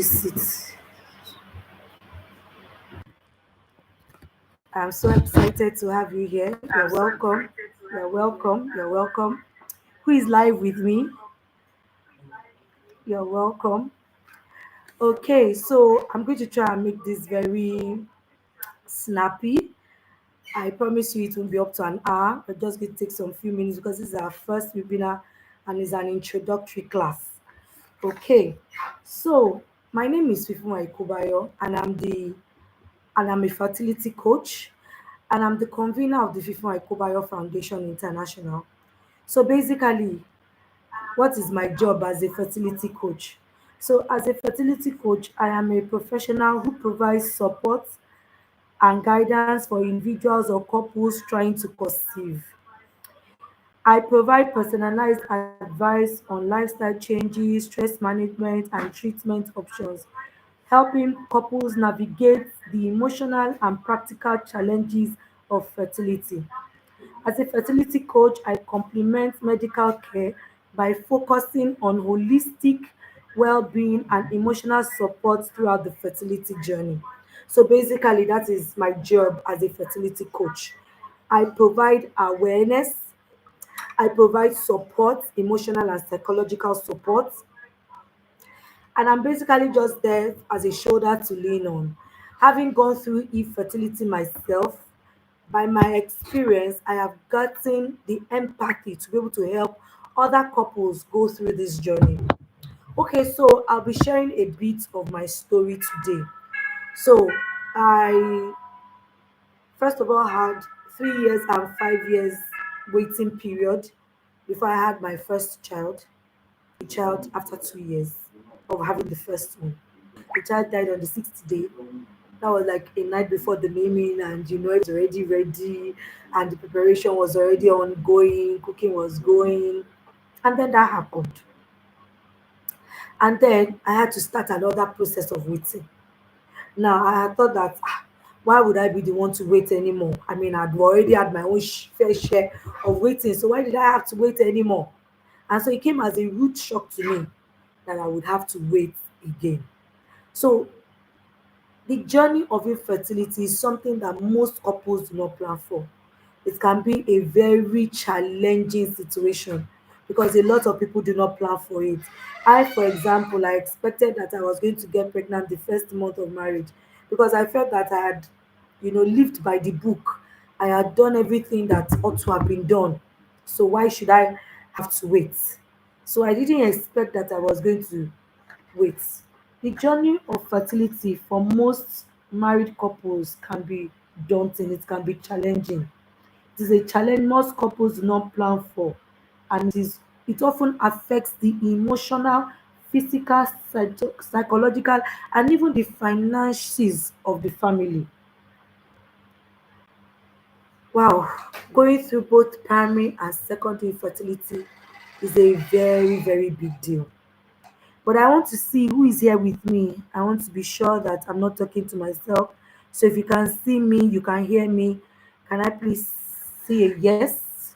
Sit. I'm so excited to have you here. You're welcome. You're welcome. You're welcome. Who is live with me? You're welcome. Okay, so I'm going to try and make this very snappy. I promise you it won't be up to an hour. We're just going to take some few minutes because this is our first webinar and it's an introductory class. Okay, so my name is Fifunwa Ikobayo and I'm a fertility coach and I'm the convener of the Fifunwa Ikobayo Foundation International. So basically, what is my job as a fertility coach? So as a fertility coach, I am a professional who provides support and guidance for individuals or couples trying to conceive. I provide personalized advice on lifestyle changes, stress management, and treatment options, helping couples navigate the emotional and practical challenges of fertility. As a fertility coach, I complement medical care by focusing on holistic well being and emotional support throughout the fertility journey. So basically, that is my job as a fertility coach. I provide awareness, I provide support, emotional and psychological support, and I'm basically just there as a shoulder to lean on. Having gone through infertility myself, by my experience, I have gotten the empathy to be able to help other couples go through this journey. Okay, so I'll be sharing a bit of my story today. So, I first of all had 3 years and 5 years waiting period before I had my first child. A child after 2 years of having the first one. The child died on the sixth day. That was like a night before the naming, and it was already ready, and the preparation was already ongoing, cooking was going, and then that happened. And then I had to start another process of waiting. Now I had thought that why would I be the one to wait anymore? I mean, I'd already had my own fair share of waiting, so why did I have to wait anymore? And so it came as a rude shock to me that I would have to wait again. So the journey of infertility is something that most couples do not plan for. It can be a very challenging situation because a lot of people do not plan for it. I, for example, I expected that I was going to get pregnant the first month of marriage because I felt that I had, lived by the book. I had done everything that ought to have been done. So why should I have to wait? So I didn't expect that I was going to wait. The journey of fertility for most married couples can be daunting, it can be challenging. It is a challenge most couples do not plan for, and it often affects the emotional, physical, psychological, and even the finances of the family. Wow, going through both primary and secondary infertility is a very, very big deal. But I want to see who is here with me. I want to be sure that I'm not talking to myself. So if you can see me, you can hear me. Can I please see a yes?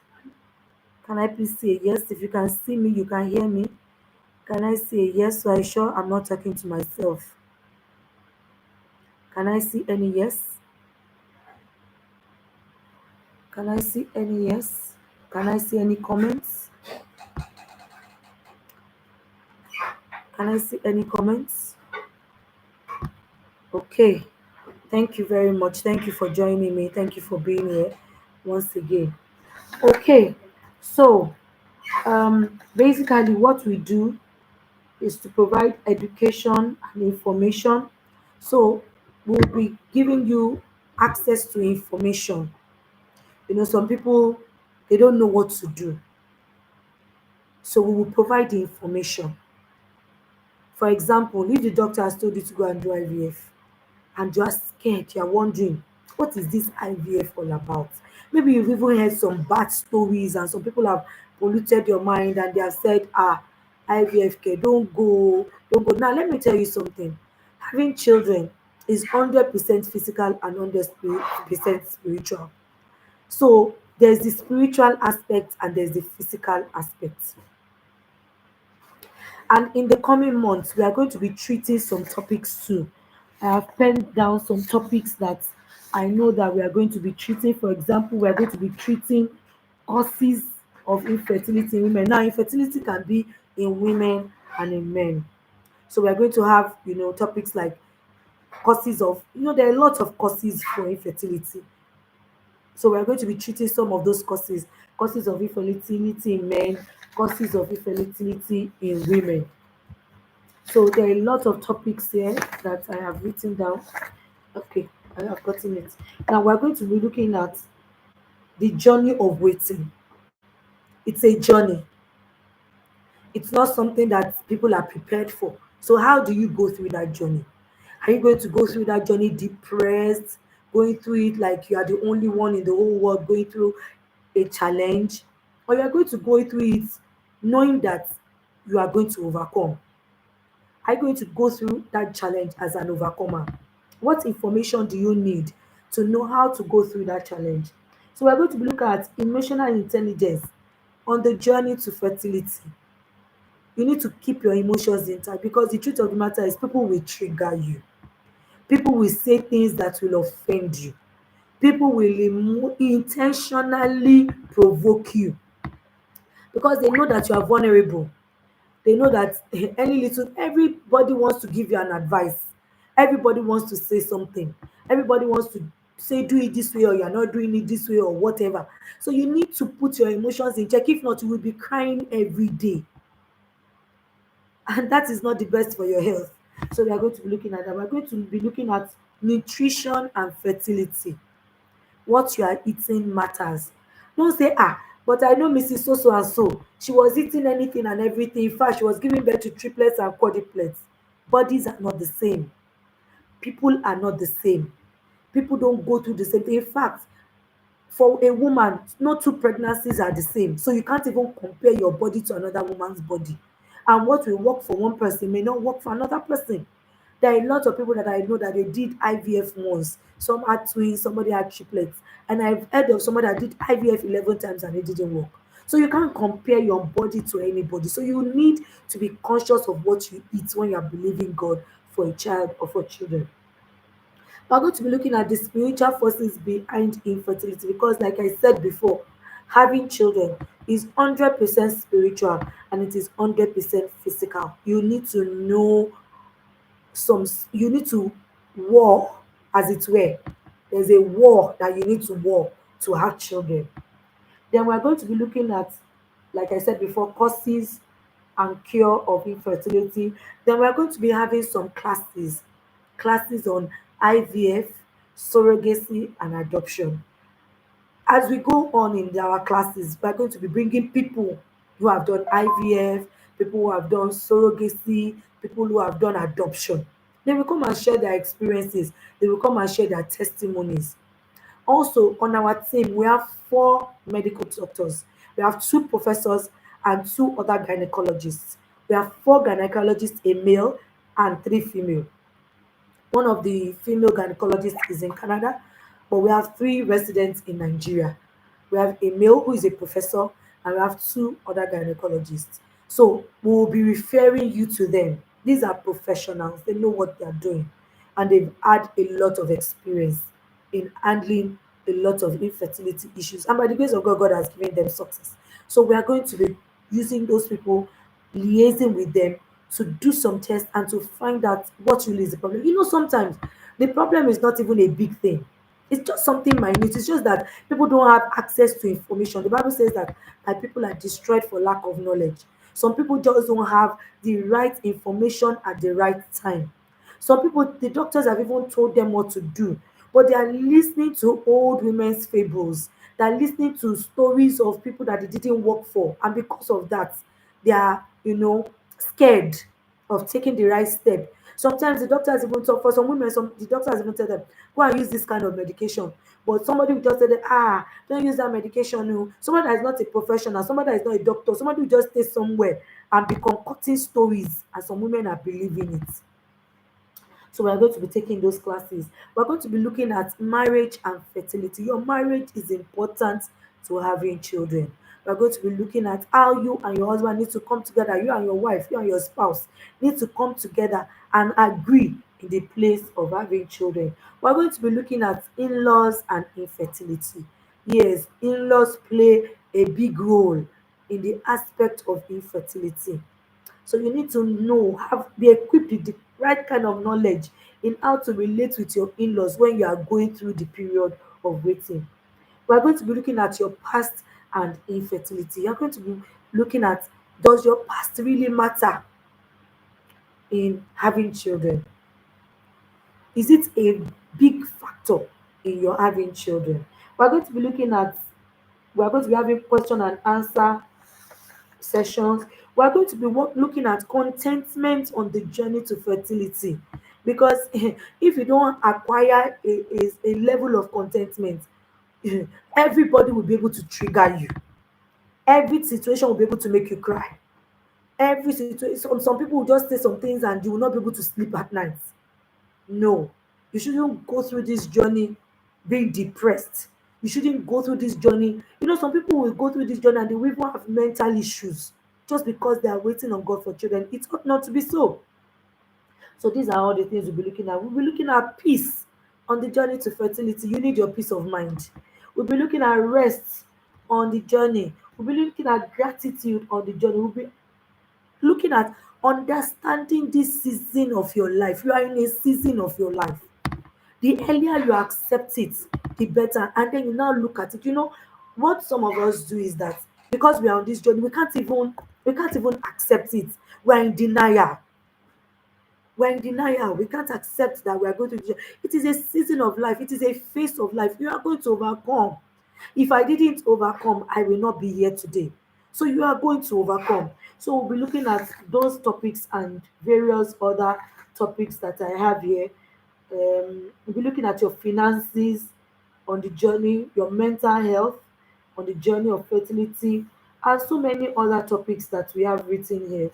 Can I please see a yes? If you can see me, you can hear me. Can I see a yes? So I sure I'm not talking to myself. Can I see any yes? Can I see any yes? Can I see any comments? Can I see any comments? Okay. Thank you very much. Thank you for joining me. Thank you for being here once again. Okay, so basically, what we do is to provide education and information. So, we'll be giving you access to information. Some people they don't know what to do, so we will provide the information. For example, if the doctor has told you to go and do IVF, and you are scared, you are wondering, what is this IVF all about? Maybe you've even heard some bad stories and some people have polluted your mind and they have said, IVF care, don't go. Now let me tell you something. Having children is 100% physical and 100% spiritual. So there's the spiritual aspect and there's the physical aspect. And in the coming months, we are going to be treating some topics too. I have penned down some topics that I know that we are going to be treating. For example, we are going to be treating causes of infertility in women. Now, infertility can be in women and in men. So we are going to have, topics like causes of, there are lots of causes for infertility. So we are going to be treating some of those causes, causes of infertility in men, causes of infertility in women. So there are a lot of topics here that I have written down. Okay, I have gotten it. Now we're going to be looking at the journey of waiting. It's a journey. It's not something that people are prepared for. So how do you go through that journey? Are you going to go through that journey depressed, going through it like you are the only one in the whole world going through a challenge? Or you are going to go through it knowing that you are going to overcome? Are you going to go through that challenge as an overcomer? What information do you need to know how to go through that challenge? So we're going to be looking at emotional intelligence on the journey to fertility. You need to keep your emotions intact because the truth of the matter is people will trigger you. People will say things that will offend you. People will intentionally provoke you because they know that you are vulnerable. They know that any little, everybody wants to give you an advice. Everybody wants to say something. Everybody wants to say do it this way or you're not doing it this way or whatever. So you need to put your emotions in check. If not, you will be crying every day, and that is not the best for your health. So we are going to be looking at that. We're going to be looking at nutrition and fertility. What you are eating matters. Don't say, but I know Mrs. So so and so. She was eating anything and everything. In fact, she was giving birth to triplets and quadruplets. Bodies are not the same. People are not the same. People don't go through the same thing. In fact, for a woman, no two pregnancies are the same. So you can't even compare your body to another woman's body. And what will work for one person may not work for another person. There are a lot of people that I know that they did IVF once. Some had twins, somebody had triplets. And I've heard of somebody that did IVF 11 times and it didn't work. So you can't compare your body to anybody. So you need to be conscious of what you eat when you are believing God for a child or for children. We're going to be looking at the spiritual forces behind infertility because, like I said before, having children is 100% spiritual and it is 100% physical. You need to know you need to war, as it were. There's a war that you need to war to have children. Then we're going to be looking at, like I said before, causes and cure of infertility. Then we're going to be having some classes on IVF, surrogacy, and adoption. As we go on in our classes, we're going to be bringing people who have done IVF, people who have done surrogacy, people who have done adoption. They will come and share their experiences, they will come and share their testimonies. Also, on our team, we have four medical doctors. We have two professors and two other gynecologists. We have four gynecologists, a male and three female. One of the female gynecologists is in Canada, but we have three residents in Nigeria. We have a male who is a professor, and we have two other gynecologists. So we will be referring you to them. These are professionals, they know what they are doing, and they've had a lot of experience in handling a lot of infertility issues. And by the grace of God, God has given them success. So we are going to be using those people, liaising with them to do some tests and to find out what really is the problem. Sometimes the problem is not even a big thing. It's just something minute. It's just that people don't have access to information. The Bible says that my people are destroyed for lack of knowledge. Some people just don't have the right information at the right time. Some people, the doctors have even told them what to do, but they are listening to old women's fables. They are listening to stories of people that it didn't work for, and because of that, they are, scared of taking the right step. Sometimes the doctors even talk for some women, the doctors even tell them, go and use this kind of medication. But somebody will just tell them, don't use that medication. No. Somebody that is not a professional, somebody that is not a doctor, somebody will just stay somewhere and be concocting stories, and some women are believing it. So we're going to be taking those classes. We're going to be looking at marriage and fertility. Your marriage is important to having children. We're going to be looking at how you and your husband need to come together, you and your wife, you and your spouse need to come together and agree in the place of having children. We're going to be looking at in-laws and infertility. Yes, in-laws play a big role in the aspect of infertility. So you need to know, have be equipped with the right kind of knowledge in how to relate with your in-laws when you are going through the period of waiting. We are going to be looking at your past and infertility. You are going to be looking at, does your past really matter in having children? Is it a big factor in your having children? We are going to be looking at, we are going to be having question and answer sessions. We are going to be looking at contentment on the journey to fertility, because if you don't acquire a level of contentment, everybody will be able to trigger you. Every situation will be able to make you cry. Every situation, some people will just say some things and you will not be able to sleep at night. No, you shouldn't go through this journey being depressed. You shouldn't go through this journey. You know, some people will go through this journey and they will even have mental issues just because they are waiting on God for children. It ought not to be so. So these are all the things we'll be looking at. We'll be looking at peace on the journey to fertility. You need your peace of mind. We'll be looking at rest on the journey. We'll be looking at gratitude on the journey. We'll be looking at understanding this season of your life. You are in a season of your life. The earlier you accept it, the better. And then you now look at it. You know, what some of us do is that because we are on this journey, we can't even accept it. We're in denial. We're in denial. We can't accept that we are going to do it. Is a season of life, it is a phase of life. You are going to overcome. If I didn't overcome, I will not be here today. So you are going to overcome. So we'll be looking at those topics and various other topics that I have here. We'll be looking at your finances on the journey, your mental health on the journey of fertility, and so many other topics that we have written here.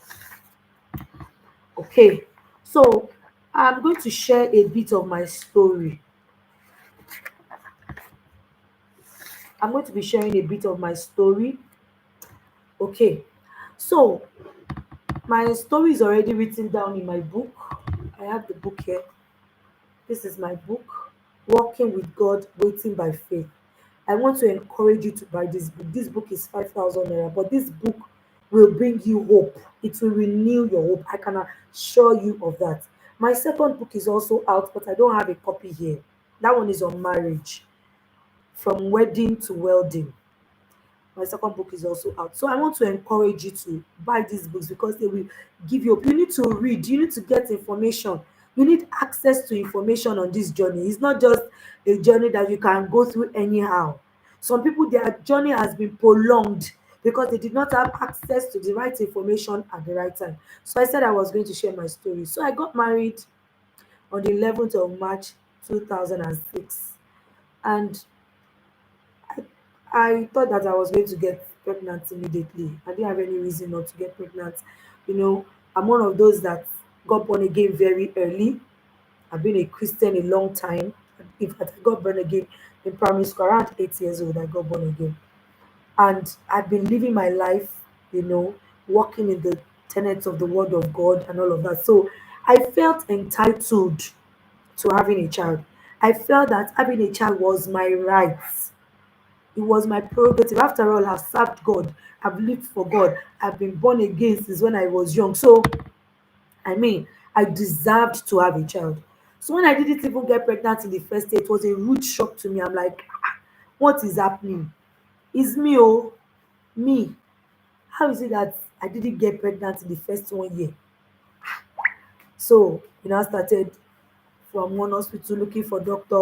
Okay, so I'm going to share a bit of my story. I'm going to be sharing a bit of my story. Okay, so my story is already written down in my book. I have the book here. This is my book, Walking with God, Waiting by Faith. I want to encourage you to buy this book. This book is 5,000 naira, but this book will bring you hope. It will renew your hope. I can assure you of that. My second book is also out, but I don't have a copy here. That one is on marriage, from wedding to welding. My second book is also out. So I want to encourage you to buy these books because they will give you hope. You need to read, you need to get information. You need access to information on this journey. It's not just a journey that you can go through anyhow. Some people, their journey has been prolonged because they did not have access to the right information at the right time. So I said I was going to share my story. So I got married on the 11th of March 2006. And I thought that I was going to get pregnant immediately. I didn't have any reason not to get pregnant. You know, I'm one of those that got born again very early. I've been a Christian a long time. In fact, I got born again in primary school, around 8 years old. I got born again. And I've been living my life, walking in the tenets of the Word of God and all of that. So I felt entitled to having a child. I felt that having a child was my right. It was my prerogative. After all, I've served God. I've lived for God. I've been born again since when I was young. So, I mean, I deserved to have a child. So when I didn't even get pregnant in the first day, it was a rude shock to me. I'm like, what is happening? It's me, oh, me. How is it that I didn't get pregnant in the first 1 year? So, I started from one hospital looking for doctor,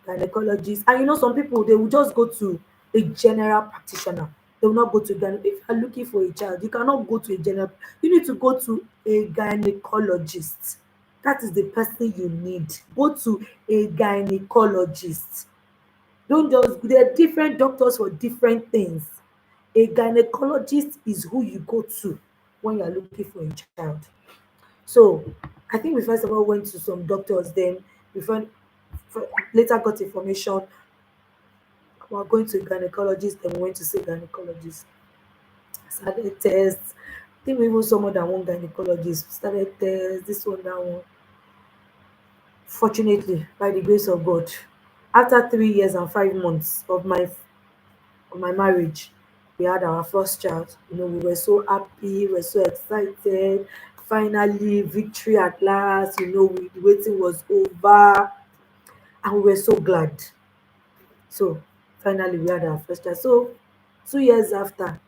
gynecologist. And some people, they will just go to a general practitioner. They will not go to gyne. If you are looking for a child, you cannot go to a general. You need to go to a gynecologist. That is the person you need. Go to a gynecologist. Don't just, there are different doctors for different things. A gynecologist is who you go to when you are looking for a child. So I think we first of all went to some doctors, then we later got information we are going to a gynecologist, then we went to see a gynecologist. Started tests. I think we even saw more than one gynecologist. Started tests, this one, that one. Fortunately, by the grace of God, after 3 years and 5 months of my marriage, we had our first child. We were so happy, we were so excited. Finally, victory at last. The waiting was over, and we were so glad. So finally, we had our first child. So 2 years after,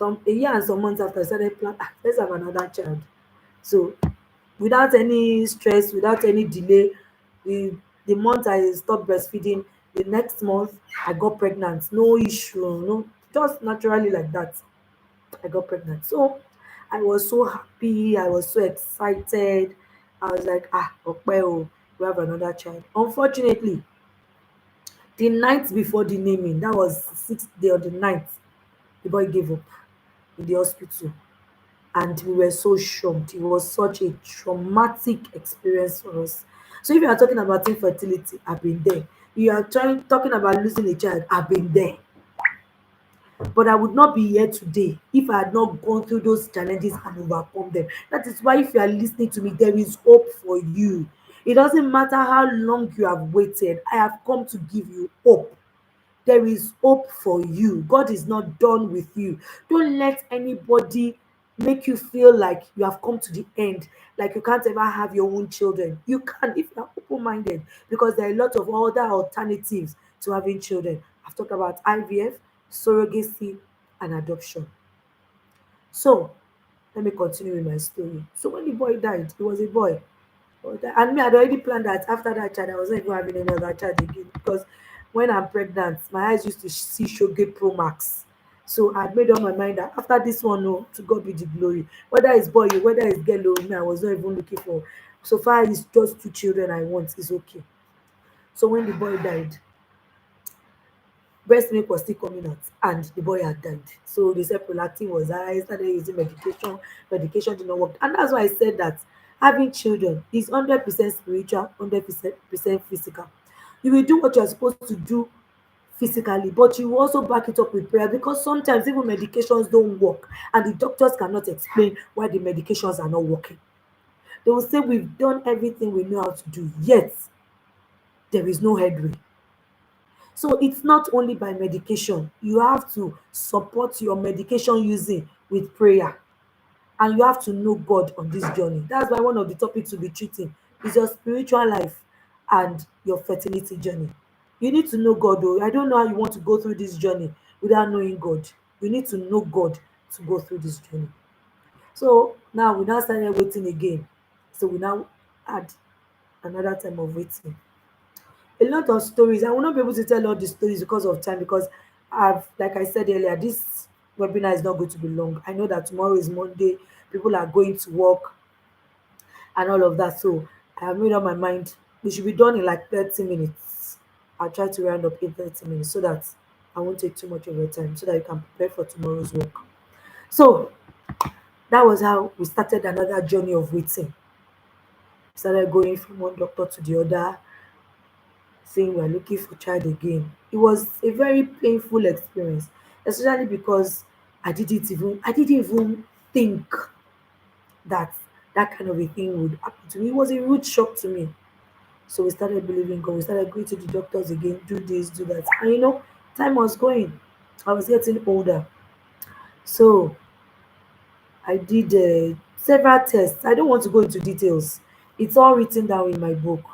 a year and some months after, I started plan. Let's have another child. So without any stress, without any delay, the the month I stopped breastfeeding, the next month I got pregnant. No issue, no, just naturally like that. I got pregnant. So I was so happy, I was so excited. I was like, okay, oh, we have another child. Unfortunately, the night before the naming, that was the 6th day or the ninth, the boy gave up in the hospital. And we were so shocked. It was such a traumatic experience for us. So if you are talking about infertility, I've been there. You are talking about losing a child, I've been there. But I would not be here today if I had not gone through those challenges and overcome them. That is why, if you are listening to me, there is hope for you. It doesn't matter how long you have waited, I have come to give you hope. There is hope for you. God is not done with you. Don't let anybody make you feel like you have come to the end, like you can't ever have your own children. You can if you're open minded, because there are a lot of other alternatives to having children. I've talked about IVF, surrogacy, and adoption. So, let me continue with my story. So, when the boy died, it was a boy. And me, I'd already planned that after that child, I wasn't even having any other child again, because when I'm pregnant, my eyes used to see Shoge Pro Max. So I'd made up my mind that after this one, no, to God be the glory. Whether it's boy, or whether it's girl, me, I was not even looking for. So far, it's just two children I want. It's okay. So when the boy died, breast milk was still coming out, and the boy had died. So they said prolactin was high. I started using medication did not work, and that's why I said that having children is 100% spiritual, 100% physical. You will do what you're supposed to do physically, but you will also back it up with prayer, because sometimes even medications don't work, and the doctors cannot explain why the medications are not working. They will say we've done everything we know how to do, yet there is no headway. So it's not only by medication. You have to support your medication using with prayer. And you have to know God on this journey. That's why one of the topics we'll be treating is your spiritual life and your fertility journey. You need to know God, though. I don't know how you want to go through this journey without knowing God. You need to know God to go through this journey. So now we now started waiting again. So we now add another time of waiting. A lot of stories. I will not be able to tell all the stories because of time, because like I said earlier, this webinar is not going to be long. I know that tomorrow is Monday, people are going to work and all of that. So I have made up my mind. We should be done in like 30 minutes. I'll try to round up in 30 minutes so that I won't take too much of your time, so that you can prepare for tomorrow's work. So that was how we started another journey of waiting. Started going from one doctor to the other, saying we're looking for child again. It was a very painful experience, especially because I didn't even think that that kind of a thing would happen to me. It was a rude shock to me. So we started believing God. We started going to the doctors again, do this, do that. And time was going. I was getting older. So I did several tests. I don't want to go into details. It's all written down in my book.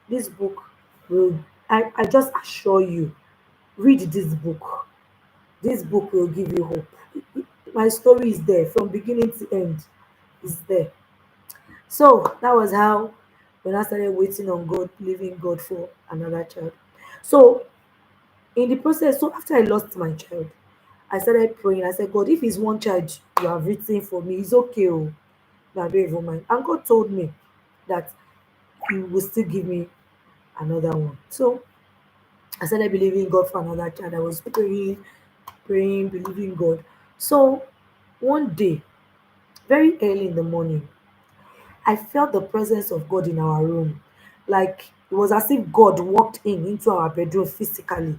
This book will, I just assure you, read this book. This book will give you hope. My story is there from beginning to end. Is there. So that was how, when I started waiting on God, believing God for another child. So in the process, so after I lost my child, I started praying. I said, God, if it's one child you have written for me, it's okay. Oh, no, I don't even mind. And God told me that He will still give me another one. So I started believing God for another child. I was praying, praying, believing God. So one day, very early in the morning, I felt the presence of God in our room. Like it was as if God walked in into our bedroom physically.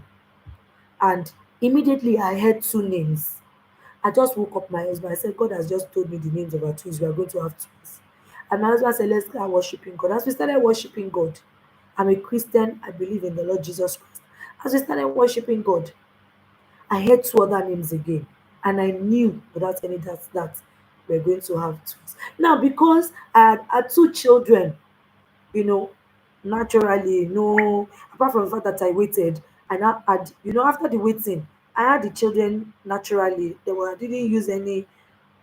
And immediately I heard two names. I just woke up my husband. I said, God has just told me the names of our twins. We are going to have twins. And my husband said, let's start worshiping God. As we started worshiping God, I'm a Christian. I believe in the Lord Jesus Christ. As we started worshiping God, I heard two other names again. And I knew without any doubt that we're going to have twins. Now, because I had two children, you know, naturally, no, apart from the fact that I waited, and I had, after the waiting, I had the children naturally. I didn't use any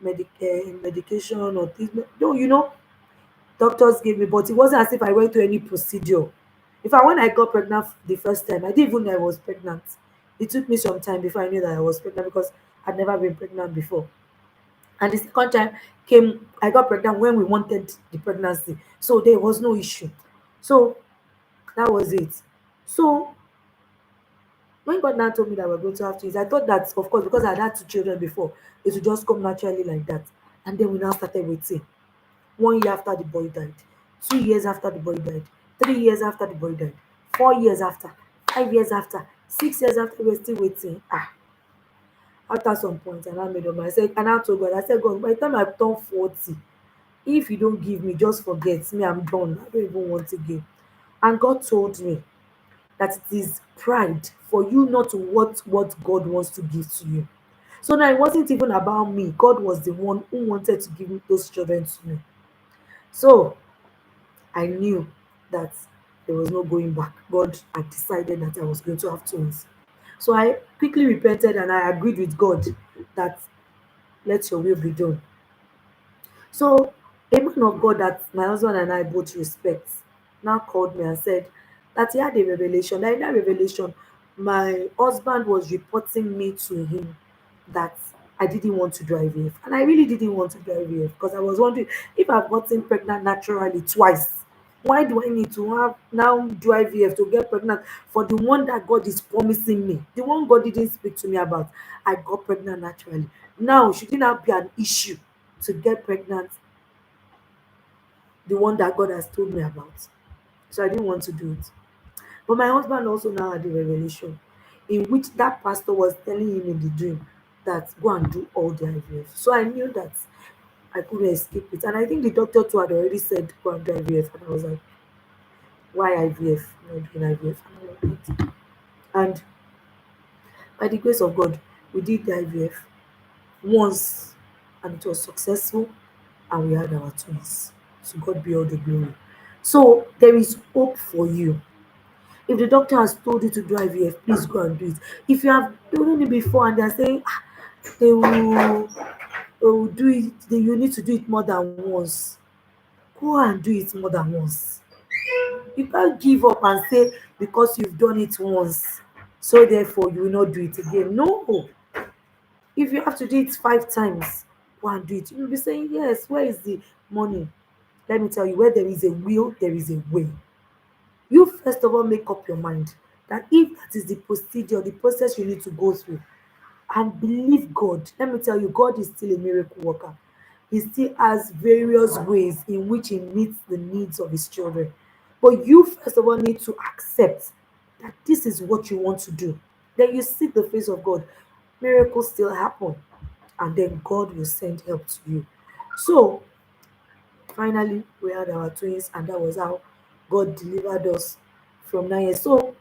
medication or treatment. No, doctors gave me, but it wasn't as if I went to any procedure. In fact, when I got pregnant the first time, I didn't even know I was pregnant. It took me some time before I knew that I was pregnant because I'd never been pregnant before. And the second time came, I got pregnant when we wanted the pregnancy. So there was no issue. So that was it. So when God now told me that we're going to have twins, I thought that, of course, because I had two children before, it would just come naturally like that. And then we now started waiting. 1 year after the boy died, 2 years after the boy died, 3 years after the boy died, 4 years after, 5 years after, 6 years after, we're still waiting. After some point, and I made up. I said, and I told God, I said, God, by the time I turn 40, if you don't give me, just forget me, I'm done. I don't even want again. And God told me that it is pride for you not to want what God wants to give to you. So now it wasn't even about me. God was the one who wanted to give me those children to me. So I knew that there was no going back. God had decided that I was going to have twins. So I quickly repented and I agreed with God that let your will be done. So a man of God that my husband and I both respect now called me and said that he had a revelation. That in that revelation, my husband was reporting me to him that I didn't want to do IVF. And I really didn't want to do IVF because I was wondering if I've gotten pregnant naturally twice. Why do I need to have now do IVF to get pregnant for the one that God is promising me? The one God didn't speak to me about. I got pregnant naturally. Now, should it not be an issue to get pregnant, the one that God has told me about? So I didn't want to do it. But my husband also now had a revelation in which that pastor was telling him in the dream that go and do all the IVF. So I knew that I couldn't escape it. And I think the doctor too had already said go and do IVF. And I was like, why IVF? I'm not doing IVF. I'm not doing it. And by the grace of God, we did the IVF once and it was successful and we had our twins. So God be all the glory. So there is hope for you. If the doctor has told you to do IVF, please go and do it. If you have done it before and they're saying they will do it, you need to do it more than once, go and do it more than once. You can't give up and say because you've done it once, so therefore you will not do it again. No. If you have to do it 5 times, go and do it. You'll be saying, yes, where is the money? Let me tell you, where there is a will, there is a way. You first of all make up your mind that if that is the procedure, the process you need to go through, and believe God. Let me tell you, God is still a miracle worker. He still has various ways in which He meets the needs of His children. But you first of all need to accept that this is what you want to do. Then you seek the face of God. Miracles still happen, and then God will send help to you. So finally, we had our twins, and that was how God delivered us from 9 years. So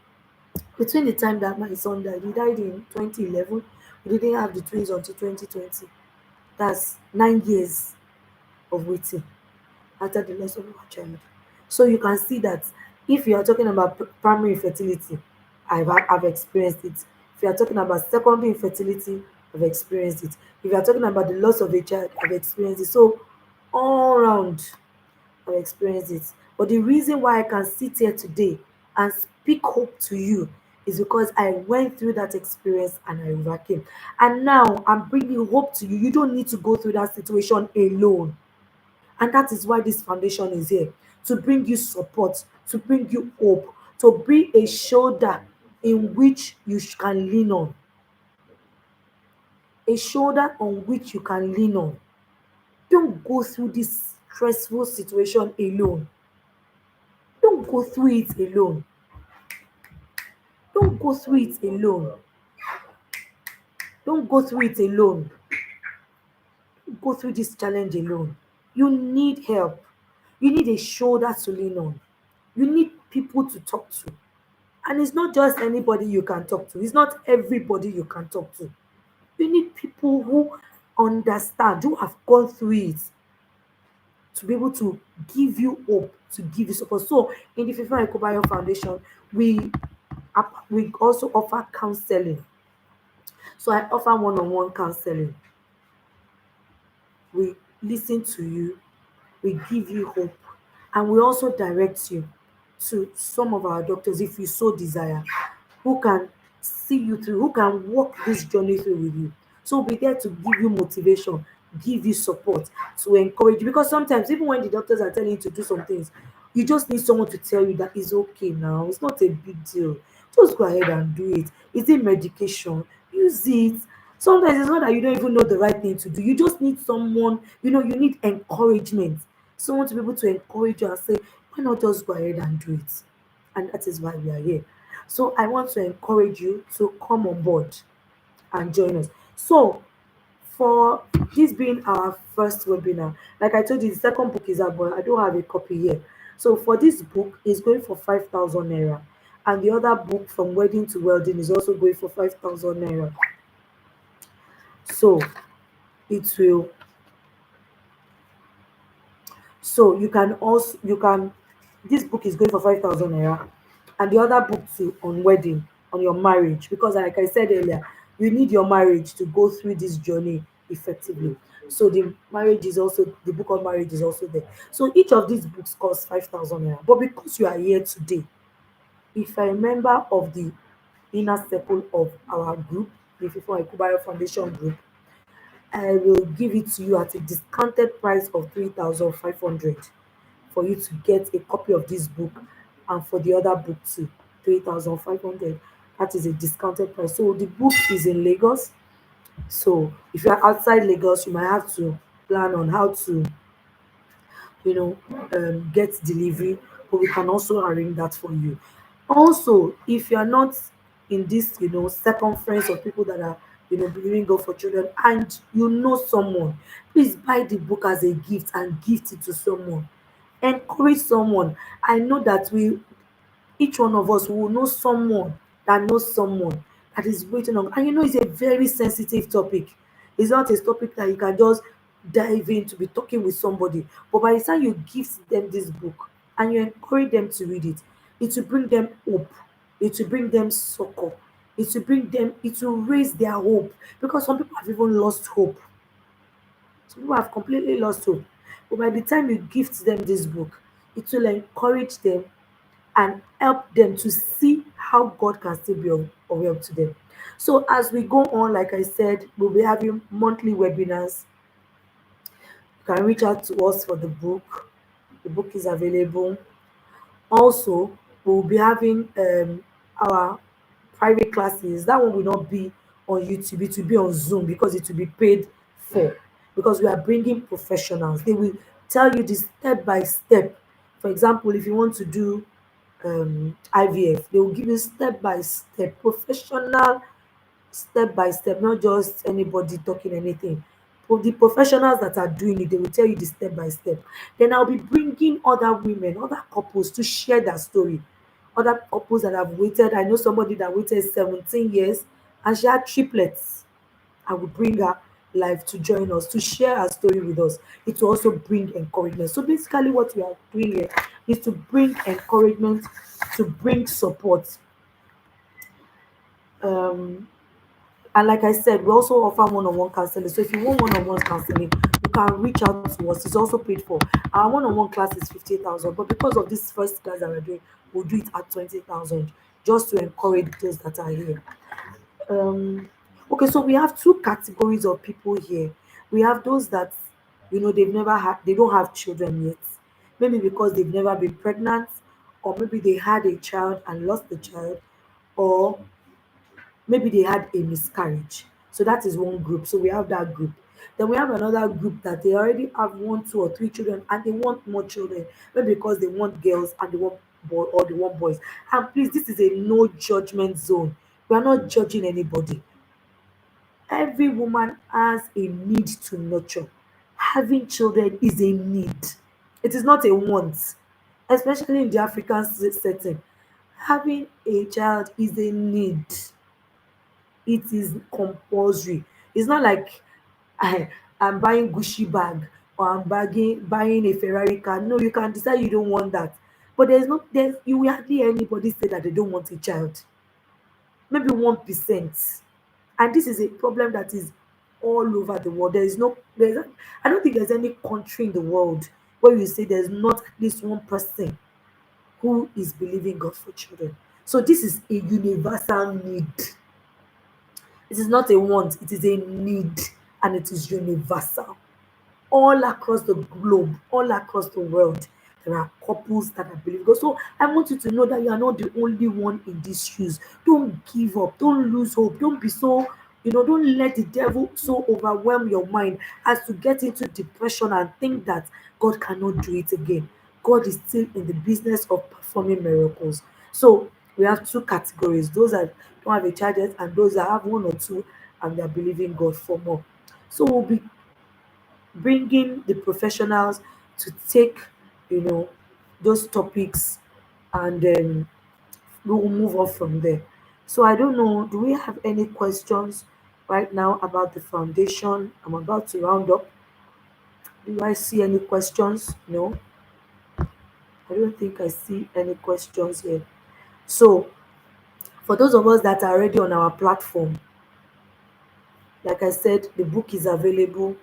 between the time that my son died, he died in 2011. We didn't have the twins until 2020. That's 9 years of waiting after the loss of our child. So you can see that if you are talking about primary infertility, I've experienced it. If you are talking about secondary infertility, I've experienced it. If you are talking about the loss of a child, I've experienced it. So all around, I've experienced it. But the reason why I can sit here today and speak hope to you is because I went through that experience and I overcame. And now I'm bringing hope to you. You don't need to go through that situation alone. And that is why this foundation is here, to bring you support, to bring you hope, to be a shoulder in which you can lean on, a shoulder on which you can lean on. Don't go through this stressful situation alone. Don't go through it alone. Don't go through it alone. Don't go through it alone. go through this challenge alone. You need help. You need a shoulder to lean on. You need people to talk to. And it's not just anybody you can talk to, it's not everybody you can talk to. You need people who understand, who have gone through it, to be able to give you hope, to give you support. So in the Fifunwa Ikobayo Foundation, we we also offer counseling. So I offer one-on-one counseling. We listen to you, we give you hope, and we also direct you to some of our doctors if you so desire, who can see you through, who can walk this journey through with you. So we'll be there to give you motivation, give you support, to encourage you. Because sometimes, even when the doctors are telling you to do some things, you just need someone to tell you that it's okay now, it's not a big deal. Just go ahead and do it. Is it medication? Use it. Sometimes it's not that you don't even know the right thing to do. You just need someone, you need encouragement. Someone to be able to encourage you and say, why not just go ahead and do it? And that is why we are here. So I want to encourage you to come on board and join us. So for this being our first webinar, like I told you, the second book is out, but I don't have a copy here. So for this book, it's going for 5,000 naira. And the other book, From Wedding to Welding, is also going for 5,000 naira. So it will So you can this book is going for 5,000 naira, and the other book too, on wedding, on your marriage, because like I said earlier, you need your marriage to go through this journey effectively. So the book on marriage is also there. So each of these books costs 5,000 naira. But because you are here today, if you're a member of the inner circle of our group, the Fifunwa Ikubayo Foundation group, I will give it to you at a discounted price of 3,500 for you to get a copy of this book, and for the other book too, 3,500. That is a discounted price. So the book is in Lagos. So if you're outside Lagos, you might have to plan on how to, you know, get delivery, but we can also arrange that for you. Also, if you're not in this, circumference of people that are, believing God for children, and you know someone, please buy the book as a gift and gift it to someone. Encourage someone. I know that each one of us will know someone that knows someone that is waiting on. And it's a very sensitive topic. It's not a topic that you can just dive in to be talking with somebody. But by the time you gift them this book and you encourage them to read it, it will bring them hope. It will bring them succor. It will raise their hope. Because some people have even lost hope. Some people have completely lost hope. But by the time you gift them this book, it will encourage them and help them to see how God can still be of help to them. So as we go on, like I said, we'll be having monthly webinars. You can reach out to us for the book. The book is available. Also, we'll be having our private classes. That one will not be on YouTube, it will be on Zoom because it will be paid for. Because we are bringing professionals. They will tell you the step by step. For example, if you want to do IVF, they will give you step by step, professional, step by step, not just anybody talking anything. For the professionals that are doing it, they will tell you the step by step. Then I'll be bringing other women, other couples to share their story. Other couples that have waited. I know somebody that waited 17 years and she had triplets. I will bring her live to join us, to share her story with us. It will also bring encouragement. So basically, what we are doing here is to bring encouragement, to bring support. Um, and like I said, we also offer one-on-one counseling. So if you want one-on-one counseling, you can reach out to us. It's also paid for. Our one-on-one class is 50,000, but because of this first class that we're doing, we'll do it at 20,000, just to encourage those that are here. um okay, so we have two categories of people here. We have those that, they don't have children yet, maybe because they've never been pregnant, or maybe they had a child and lost the child, or maybe they had a miscarriage. So that is one group. So we have that group. Then we have another group that they already have one, two, or three children, and they want more children, maybe because they want girls and they want boy, or they want boys. And please, this is a no judgment zone. We are not judging anybody. Every woman has a need to nurture. having children is a need. It is not a want, especially in the African setting. Having a child is a need. It is compulsory. It's not like I, I'm buying Gucci bag or I'm buying a Ferrari car. No, you can decide you don't want that. But there's you will hardly hear anybody say that they don't want a child. Maybe 1%. And this is a problem that is all over the world. I don't think there's any country in the world where you say there's not at least one person who is believing God for children. So this is a universal need. It is not a want, it is a need, and it is universal. All across the globe, all across the world, there are couples that are believing God. So I want you to know that you are not the only one in these shoes. Don't give up, don't lose hope, don't be so, don't let the devil so overwhelm your mind as to get into depression and think that God cannot do it again. God is still in the business of performing miracles. So we have two categories: those that don't have a child yet, and those that have one or two and they're believing God for more. So we'll be bringing the professionals to take you know those topics, and then we'll move on from there. So I don't know, do we have any questions right now about the foundation? I'm about to round up. Do I see any questions? No, I don't think I see any questions here. So for those of us that are already on our platform, like I said, the book is available.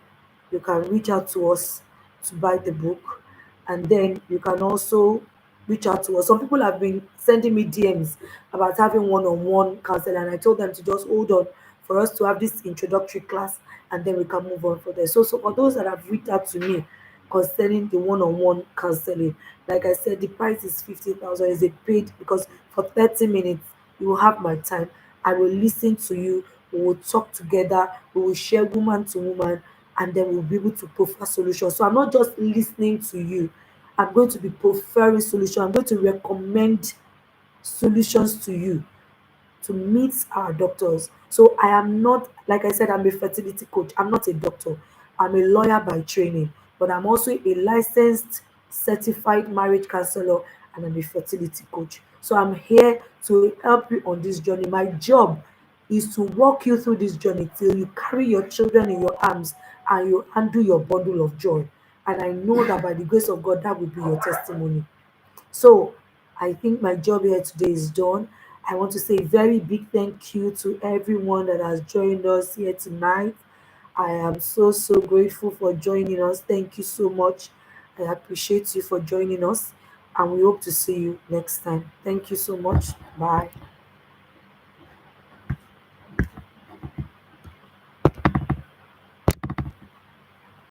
You can reach out to us to buy the book, and then you can also reach out to us. Some people have been sending me DMs about having one-on-one counseling, and I told them to just hold on for us to have this introductory class, and then we can move on for there. So for those that have reached out to me concerning the one-on-one counseling, like I said, the price is 50,000. Is a paid, because for 30 minutes you will have my time. I will listen to you. We will talk together. We will share woman to woman, and then we'll be able to prefer solutions. So I'm not just listening to you. I'm going to be preferring solution. I'm going to recommend solutions to you to meet our doctors. So I am not, like I said, I'm a fertility coach. I'm not a doctor. I'm a lawyer by training, but I'm also a licensed, certified marriage counselor, and I'm a fertility coach. So I'm here to help you on this journey. My job is to walk you through this journey till you carry your children in your arms and you handle your bundle of joy. And I know that by the grace of God, that will be your testimony. So I think my job here today is done. I want to say a very big thank you to everyone that has joined us here tonight. I am so grateful for joining us. Thank you so much. I appreciate you for joining us, and we hope to see you next time. Thank you so much. Bye.